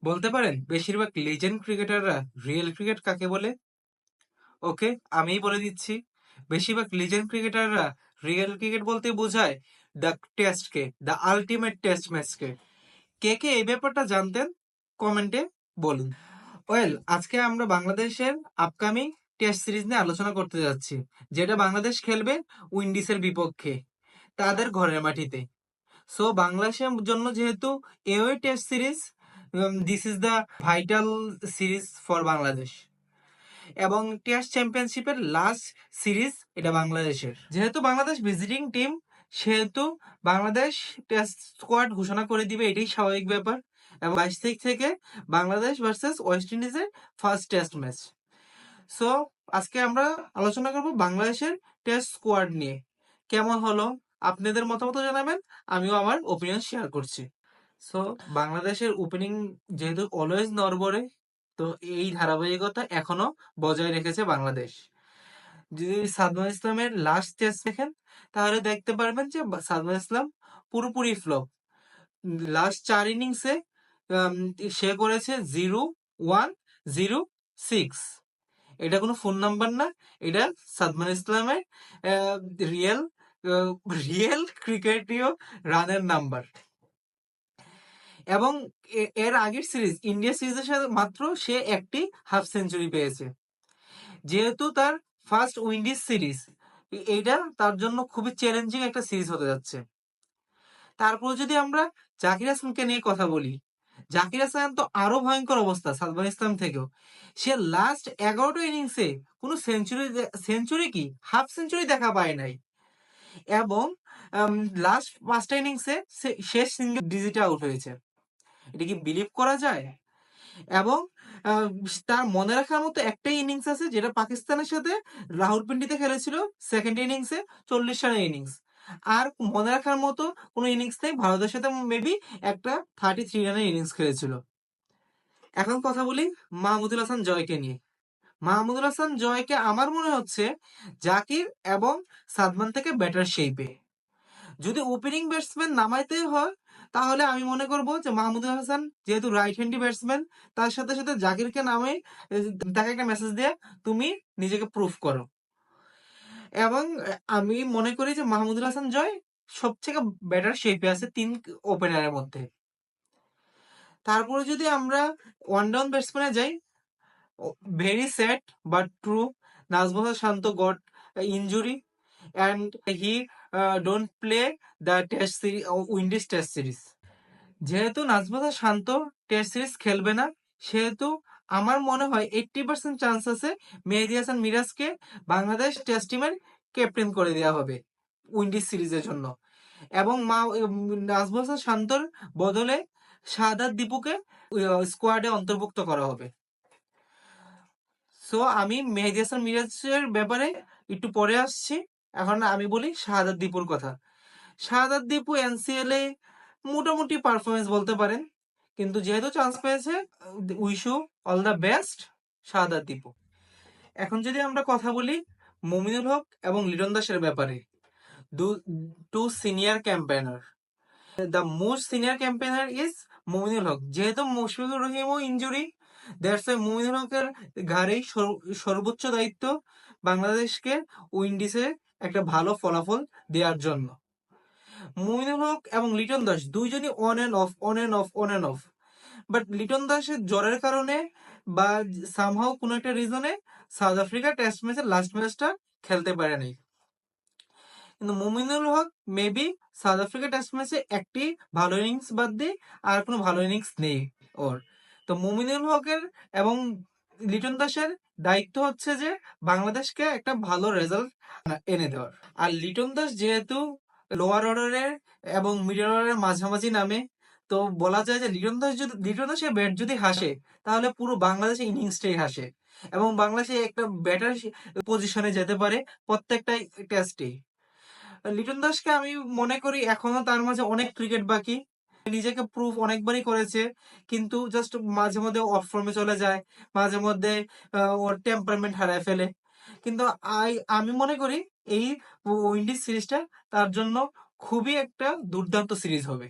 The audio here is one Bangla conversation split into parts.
বলতে পারেন বেশিরভাগ লিজেন্ড ক্রিকেটাররা রিয়েল ক্রিকেট কাকে বলে? ওকে, আমিই বলে দিচ্ছি। বেশিরভাগ লিজেন্ড ক্রিকেটাররা রিয়েল ক্রিকেট বলতে বোঝায় দ্য টেস্টকে, দ্য আলটিমেট টেস্ট ম্যাচকে। কে কে এই ব্যাপারটা জানতেন কমেন্টে বলুন। আজকে আমরা বাংলাদেশের আপকামিং টেস্ট সিরিজ নিয়ে আলোচনা করতে যাচ্ছি, যেটা বাংলাদেশ খেলবে উইন্ডিজের বিপক্ষে তাদের ঘরের মাটিতে। সো বাংলাদেশের জন্য যেহেতু away test series, this is the vital series for Bangladesh, এবং টেস্ট চ্যাম্পিয়নশিপের লাস্ট সিরিজ এটা বাংলাদেশের। যেহেতু বাংলাদেশ ভিজিটিং টিম, সেহেতু বাংলাদেশ টেস্ট স্কোয়াড ঘোষণা করে দিবে, এটাই স্বাভাবিক ব্যাপার। এবং 22 তারিখ থেকে বাংলাদেশ ভার্সেস ওয়েস্ট ইন্ডিজের ফার্স্ট টেস্ট ম্যাচ। সো আজকে আমরা আলোচনা করব বাংলাদেশের টেস্ট স্কোয়াড নিয়ে। কেমন হলো আপনাদের মতামত জানাবেন, আমিও আমার ওপিনিয়ন শেয়ার করছি। সো বাংলাদেশের ওপেনিং যেহেতু অলওয়েজ নড়বড়ে, তো এই ধারাবাহিকতা এখনো বজায় রেখেছে বাংলাদেশ। যদি সাদমান ইসলামের লাস্ট টেস্ট দেখেন, তাহলে দেখতে পারবেন যে সাদমান ইসলাম পুরোপুরি ফ্লপ। লাস্ট 4 ইনিংসে সে করেছে 0-1-0-6। এটা কোনো ফোন নাম্বার না, এটা সাদমান ইসলামের রিয়েল রিয়েল ক্রিকেটীয় রানের নাম্বার। এবং এর আগের সিরিজ ইন্ডিয়া সিরিজের সাথে মাত্র সে একটি হাফ সেঞ্চুরি পেয়েছে। যেহেতু তার ফার্স্ট উইন্ডিজ সিরিজ, এইটা তার জন্য খুবই চ্যালেঞ্জিং একটা সিরিজ হতে যাচ্ছে। তারপর যদি আমরা জাকির হাসানকে নিয়ে কথা বলি, জাকির হাসান তো আরো ভয়ঙ্কর অবস্থা সাদমান ইসলাম থেকেও। সে লাস্ট 11টা ইনিংসে কোনো সেঞ্চুরি কি হাফ সেঞ্চুরি দেখা পায় নাই। এবং লাস্ট 5টা ইনিংসে শেষ সিঙ্গেল ডিজিটে আউট হয়েছে। এটা কি বিলিভ করা যায়? এবং তার মনে রাখার মতো একটাই ইনিংস আছে, যেটা পাকিস্তানের সাথে রাহুলপিন্ডিতে খেলেছিল সেকেন্ড ইনিংসে, 40 রানের ইনিংস। আর মনে রাখার মতো কোনো ইনিংস নেই। ভারতের সাথে মেবি একটা 33 রানের ইনিংস খেলেছিল। এখন কথা বলি মাহমুদুল হাসান জয়কে নিয়ে। মাহমুদুল হাসান জয়কে আমার মনে হচ্ছে জাকির এবং সাদমান থেকে বেটার শেপে। যদি ওপেনিং ব্যাটসম্যান নামাইতে হয়, তাহলে আমি মনে করব যে মাহমুদুল হাসান যেহেতু রাইট হ্যান্ডি ব্যাটসম্যান, তার সাথে সাথে জাকিরকে নামে তাকে একটা মেসেজ দিয়ে তুমি নিজেকে প্রুফ করো। এবং আমি মনে করি যে মাহমুদুল হাসান জয় সবথেকে বেটার শেপে আছে 3 ওপেনারের মধ্যে। তারপরে যদি আমরা ওয়ান ডাউন ব্যাটসম্যানে যাই, very sad but true, Najmul Shanto got injury and he don't play the test series Windies test series. যেহেতু নাজমুল শান্ত টেস্ট সিরিজ খেলবে না, সেহেতু আমার মনে হয় 80% চান্স আছে মেহেদী হাসান মিরাজকে বাংলাদেশ টেস্ট টিমের ক্যাপ্টেন করে দেওয়া হবে উইন্ডিজ সিরিজের জন্য। এবং নাজমুল হাসান শান্তর বদলে শাহাদাত দীপুকে স্কোয়াডে অন্তর্ভুক্ত করা হবে। সো আমি মেহেদী হাসান মিরাজের ব্যাপারে একটু পরে আসছি। এখন আমি বলি শাহাদাত দীপুর কথা। শাহাদাত দীপু এনসিএল এ মোটামুটি পারফরমেন্স বলতে পারেন, কিন্তু যেহেতু চান্স পেয়েছে, উইশু অল দ্য বেস্ট শাহাদাত দীপু। এখন যদি আমরা কথা বলি মুমিনুল হক এবং লিটন দাসের ব্যাপারে, two senior campaigner, the most senior campaigner is Mominul Haque. যেহেতু মুশফিকুর রহিমও ইনজুরি, দ্যাটস ওয়াই মুমিনুল হকের ঘাড়েই সর্বোচ্চ দায়িত্ব বাংলাদেশকে উইন্ডিজে একটা ভালো ফলাফল দেওয়ার জন্য। মুমিনুল হক এবং লিটন দাস দুইজনই on and of, on and of, on and of. But Liton দাসের জ্বরের কারণে বা সামহাও কোনো একটা রিজনে সাউথ আফ্রিকা টেস্ট ম্যাচের লাস্ট ম্যাচটা খেলতে পারেনি। কিন্তু Mominul Haque maybe south Africa test ম্যাচে একটি ভালো ইনিংস বাদ দিয়ে আর কোনো ভালো ইনিংস নেই ওর। তো মুমিনুল হকের এবং লিটন দাসের দায়িত্ব হচ্ছে যে বাংলাদেশকে একটা ভালো রেজাল্ট এনে দেওয়ার। আর লিটন দাস যেহেতু লোয়ার অর্ডারের এবং মিডল অর্ডারের মাঝামাঝি নামে, তো বলা যায় যে লিটন দাসের ব্যাট যদি হাসে, তাহলে পুরো বাংলাদেশের ইনিংসটাই হাসে এবং বাংলাদেশে একটা ব্যাটার পজিশনে যেতে পারে প্রত্যেকটা টেস্টেই। লিটন দাসকে আমি মনে করি এখনো তার মাঝে অনেক ক্রিকেট বাকি। নিজেকে প্রুফ অনেকবারই করেছে, কিন্তু জাস্ট মাঝে মধ্যে অফ ফর্মে চলে যায়, মাঝে মধ্যে ওর টেম্পারমেন্ট হারায় ফেলে। কিন্তু আমি মনে করি এই উইন্ডিজ সিরিজটা তার জন্য খুবই একটা দুর্দান্ত সিরিজ হবে।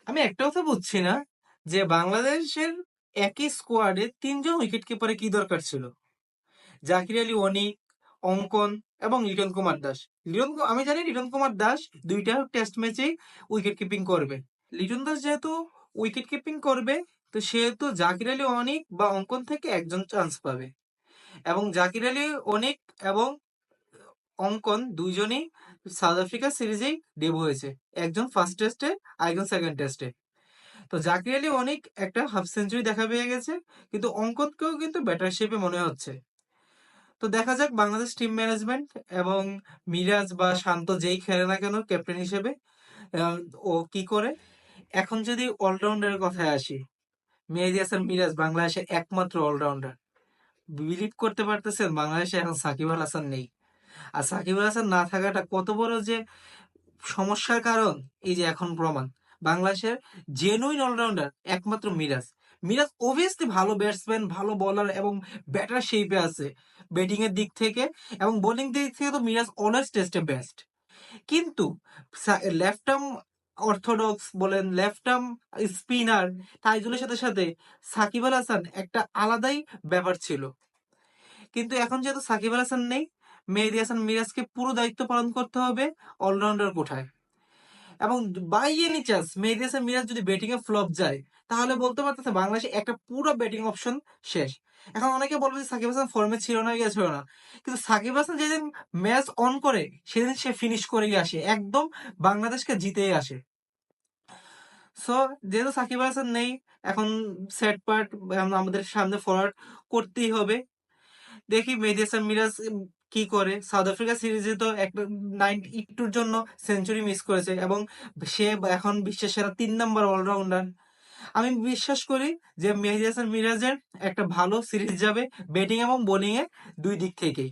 আমি একটা কথা বুঝছি না যে বাংলাদেশের একই স্কোয়াডে 3 জন উইকেট কিপারে কি দরকার ছিল? জাকির আলী অনিক, অঙ্কন এবং লিটন কুমার দাস। আমি জানি লিটন কুমার দাস 2টা টেস্ট ম্যাচেই উইকেট কিপিং করবে। লিটন দাস যেহেতু উইকেট কিপিং করবে, তো সেহেতু জাকির আলী অনিক বা অঙ্কন থেকে একজন চান্স পাবে। এবং জাকির আলী অনিক এবং অঙ্কন দুইজনই সাউথ আফ্রিকা সিরিজেই ডেবু হয়েছে, একজন ফার্স্ট টেস্টে আরেকজন সেকেন্ড টেস্টে। তো জাকির আলী অনেক একটা হাফ সেঞ্চুরি দেখা পেয়ে গেছে, কিন্তু অঙ্কনকেও কিন্তু ব্যাটার শেপে মনে হচ্ছে। তো দেখা যাক বাংলাদেশ টিম ম্যানেজমেন্ট এবং মিরাজ বা শান্ত যেই খেলে না কেন ক্যাপ্টেন হিসেবে আহ, ও কি করে। এখন যদি অলরাউন্ডারের কথায় আসি, মেহেদী হাসান মিরাজ বাংলাদেশের একমাত্র অলরাউন্ডার। বিলিভ করতে পারতেছেন বাংলাদেশে এখন সাকিব আল হাসান নেই? আর সাকিব আল হাসান না থাকাটা কত বড় যে সমস্যার কারণ, এই যে এখন প্রমাণ। বাংলাদেশের জেনুইন অলরাউন্ডার একমাত্র মিরাজ। মিরাজ অবভিয়াসলি ভালো ব্যাটসম্যান, ভালো বোলার এবং ব্যাটার শেপে আছে ব্যাটিং এর দিক থেকে, এবং বোলিং দিক থেকে তো মিরাজ অলওয়েজ টেস্টে বেস্ট। কিন্তু লেফট আর্ম অর্থোডক্স বলেন, লেফট আর্ম স্পিনার তাইজুলের সাথে সাথে সাকিব আল হাসান একটা আলাদাই ব্যাপার ছিল। কিন্তু এখন যেহেতু সাকিব আল হাসান নেই, মেহেদী হাসান মিরাজকে পুরো দায়িত্ব পালন করতে হবে অলরাউন্ডার কোঠায়। এবং বাই এনি চান্স মেহেদী হাসান মিরাজ যদি ব্যাটিং এ ফ্লপ যায়, তাহলে বলতে পারতেছে বাংলাদেশে একটা পুরো ব্যাটিং অপশন শেষ। এখন অনেকে বলবে যে সাকিব হাসান ফর্মে ছিল না, ইয়ে ছিল না, কিন্তু সাকিব হাসান যেদিন ম্যাচ অন করে সেদিন সে ফিনিশ করেই আসে, একদম বাংলাদেশকে জিতেই আসে। সো যেহেতু সাকিব হাসান নেই, এখন সেট পার্ট আমাদের সামনে ফরওয়ার্ড করতেই হবে। দেখি মেহেদী হাসান মিরাজ কি করে। সাউথ আফ্রিকা সিরিজে তো একটা 92 জন্য সেঞ্চুরি মিস করেছে, এবং সে এখন বিশ্বের সেরা 3 নম্বর অলরাউন্ডার। আমি বিশ্বাস করি যে মেহেদী হাসান মিরাজের একটা ভালো সিরিজ যাবে, ব্যাটিং এবং বোলিং এ দুই দিক থেকেই।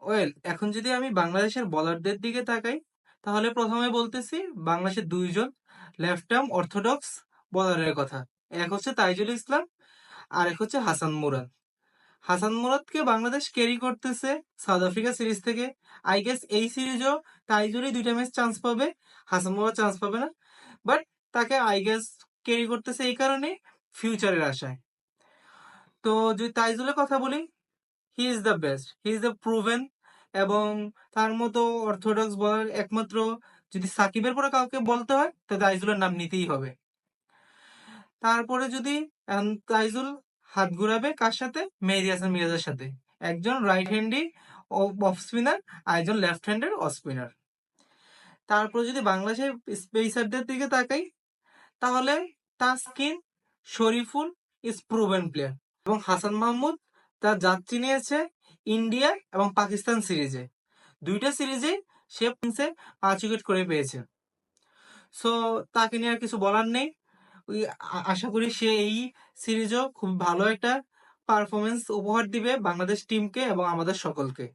ওয়েল, এখন যদি আমি বাংলাদেশের বোলারদের দিকে তাকাই, তাহলে প্রথমে বলতেছি বাংলাদেশের 2জন লেফট আর্ম অর্থোডক্স বোলারের কথা। এক হচ্ছে তাইজুল ইসলাম, আর এক হচ্ছে হাসান মুরাদ। হাসান মুরাদকে বাংলাদেশ ক্যারি করতেছে সাউথ আফ্রিকা সিরিজ থেকে। আই গেস এই সিরিজও তাইজুলই 2টা ম্যাচ চান্স পাবে, হাসান মুরাদ চান্স পাবে না। বাট তাকে আই গেস ক্যারি করতেছে এই কারণে, ফিউচারের আশায়। তো যদি তাইজুলের কথা বলি, হি is the best, he is the proven. এবং তার মতো অর্থোডক্স বলার একমাত্র, যদি সাকিবের পরে কাউকে বলতে হয় তো তাইজুলের নাম নিতেই হবে। তারপরে যদি তাইজুল হাত ঘুরাবে কার সাথে? মেহেদী হাসান মিরাজের সাথে। একজন রাইট হ্যান্ডি অফ স্পিনার, আর একজন লেফট হ্যান্ডের অফ স্পিনার। তারপর যদি বাংলাদেশের স্পেসারদের দিকে তাকাই, তাহলে Taskin, Shoriful is proven player, এবং হাসান মাহমুদ তার যাত্রী নিয়েছে ইন্ডিয়া এবং পাকিস্তান সিরিজে। 2টা সিরিজে সে 5 উইকেট করে পেয়েছে। সো তাকে নিয়ে আর কিছু বলার নেই। আশা করি সে এই সিরিজও খুব ভালো একটা পারফরমেন্স উপহার দিবে বাংলাদেশ টিমকে এবং আমাদের সকলকে।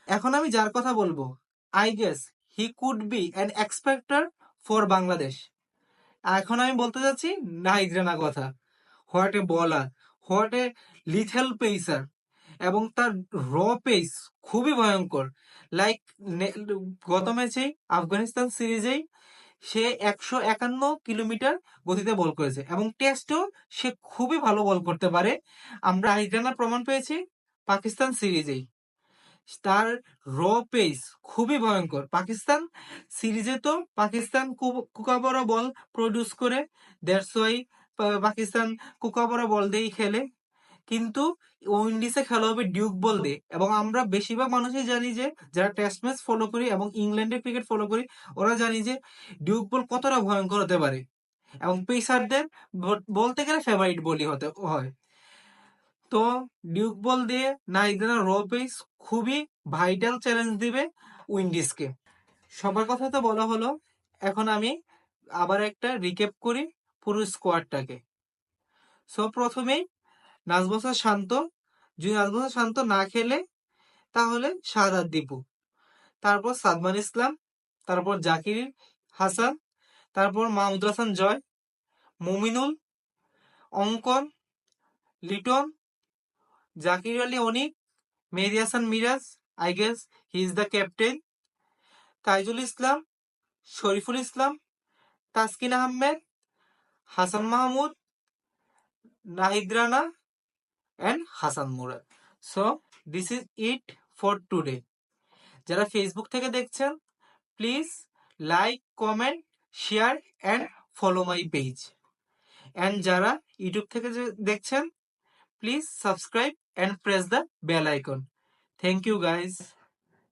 এখন আমি যার কথা বলবো, I guess he could be an expecter for Bangladesh. এখন আমি বলতে যাচ্ছি নাহিদ রানা কথা। হোয়াট এ বলার, হোয়াট এ লিথেল পেসার, এবং তার র পেস খুবই ভয়ঙ্কর। লাইক গত ম্যাচেই আফগানিস্তান সিরিজেই সে 151 কিলোমিটার গতিতে বল করেছে, এবং টেস্টেও সে খুবই ভালো বল করতে পারে। আমরা হাইড্রানার প্রমাণ পেয়েছি পাকিস্তান সিরিজেই। তার র পেস খুবই ভয়ঙ্কর। পাকিস্তান সিরিজে তো পাকিস্তান কুকাবরা বল প্রডিউস করে, দ্যাটস ওয়াই পাকিস্তান কুকাবরা বল দিয়েই খেলে। কিন্তু উইন্ডিজে খেলা হবে ডিউক বল দিয়ে, এবং আমরা বেশিরভাগ মানুষই জানি যে, যারা টেস্ট ম্যাচ ফলো করি এবং ইংল্যান্ডের ক্রিকেট ফলো করি, ওরা জানি যে ডিউক বল কতটা ভয়ঙ্কর হতে পারে, এবং পেসারদের বলতে গেলে ফেভারিট বলই হতে হয়। তো ডিউক বল দিয়ে নাইজেরিয়ার র পেস খুবই ভাইটাল চ্যালেঞ্জ দিবে উইন্ডিজকে। সবার কথা তো বলা হলো, এখন আমি আবার একটা রিক্যাপ করি পুরো স্কোয়াডটাকে। সো প্রথমেই নাজমুল শান্ত। যদি নাজমুল শান্ত না খেলে, তাহলে শাহাদাত দীপু, তারপর সাদমান ইসলাম, তারপর জাকির হাসান, তারপর Mahmudul Hasan Joy, Mominul, Ankon, Liton, Zakir Ali Anik, Mehedi Hasan Miraz, I guess he is the captain, Taijul Islam, Shoriful Islam, Taskin Ahmed, Hasan Mahmud, Nahid Rana and Hasan Murad. So this is it for today. যারা ফেসবুক থেকে দেখছেন, please like, comment, share and follow my page. And যারা ইউটিউব থেকে দেখছেন, please subscribe and press the bell icon. Thank you guys.